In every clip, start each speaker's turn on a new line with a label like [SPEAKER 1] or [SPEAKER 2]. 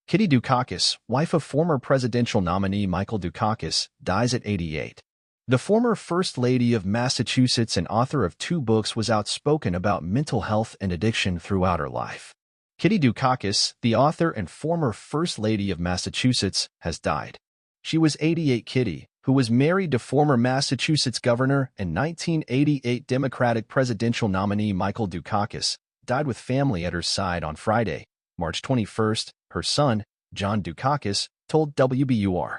[SPEAKER 1] Kitty Dukakis, wife of former presidential nominee Michael Dukakis, dies at 88. The former First Lady of Massachusetts and author of 2 books was outspoken about mental health and addiction throughout her life. Kitty Dukakis, the author and former First Lady of Massachusetts, has died. She was 88. Kitty, who was married to former Massachusetts governor and 1988 Democratic presidential nominee Michael Dukakis, died with family at her side on Friday, March 21. Her son, John Dukakis, told WBUR.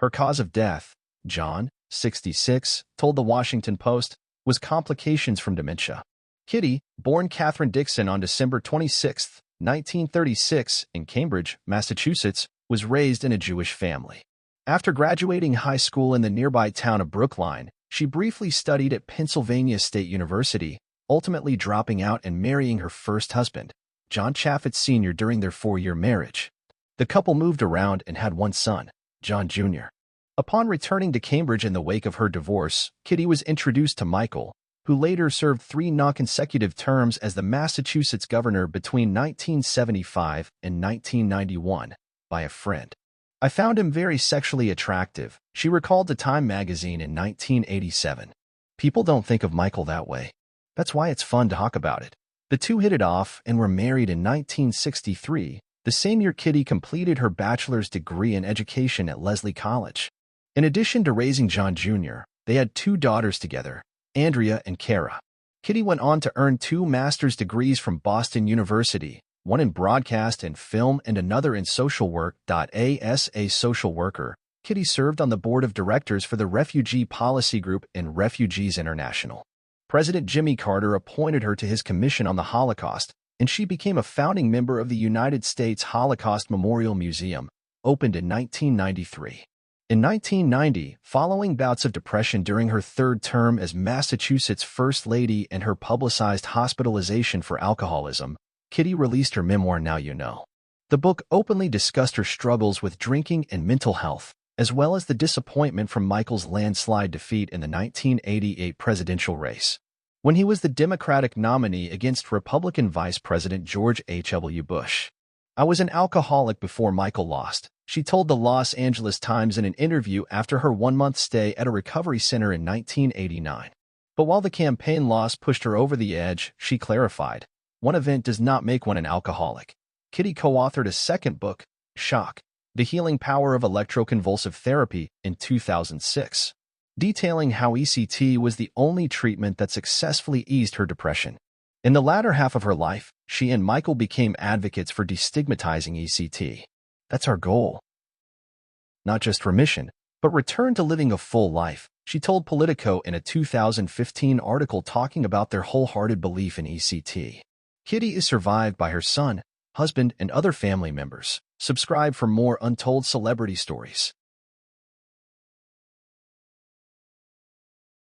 [SPEAKER 1] Her cause of death, John, 66, told The Washington Post, was complications from dementia. Kitty, born Catherine Dixon on December 26, 1936, in Cambridge, Massachusetts, was raised in a Jewish family. After graduating high school in the nearby town of Brookline, she briefly studied at Pennsylvania State University, ultimately dropping out and marrying her first husband, John Chaffetz Sr. during their 4-year marriage. The couple moved around and had one son, John Jr. Upon returning to Cambridge in the wake of her divorce, Kitty was introduced to Michael, who later served 3 non-consecutive terms as the Massachusetts governor between 1975 and 1991, by a friend. "I found him very sexually attractive," she recalled to Time magazine in 1987. "People don't think of Michael that way. That's why it's fun to talk about it." The two hit it off and were married in 1963, the same year Kitty completed her bachelor's degree in education at Lesley College. In addition to raising John Jr., they had 2 daughters together, Andrea and Kara. Kitty went on to earn 2 master's degrees from Boston University, one in broadcast and film and another in social work. As a social worker, Kitty served on the board of directors for the Refugee Policy Group and Refugees International. President Jimmy Carter appointed her to his Commission on the Holocaust, and she became a founding member of the United States Holocaust Memorial Museum, opened in 1993. In 1990, following bouts of depression during her 3rd term as Massachusetts First Lady and her publicized hospitalization for alcoholism, Kitty released her memoir Now You Know. The book openly discussed her struggles with drinking and mental health, as well as the disappointment from Michael's landslide defeat in the 1988 presidential race, when he was the Democratic nominee against Republican Vice President George H.W. Bush. "I was an alcoholic before Michael lost," she told the Los Angeles Times in an interview after her 1-month stay at a recovery center in 1989. But while the campaign loss pushed her over the edge, she clarified, "One event does not make one an alcoholic." Kitty co-authored a 2nd book, Shock: The Healing Power of Electroconvulsive Therapy, in 2006, detailing how ECT was the only treatment that successfully eased her depression. In the latter half of her life, she and Michael became advocates for destigmatizing ECT. "That's our goal. Not just remission, but return to living a full life," she told Politico in a 2015 article talking about their wholehearted belief in ECT. Kitty is survived by her son, husband, and other family members. Subscribe for more untold celebrity stories.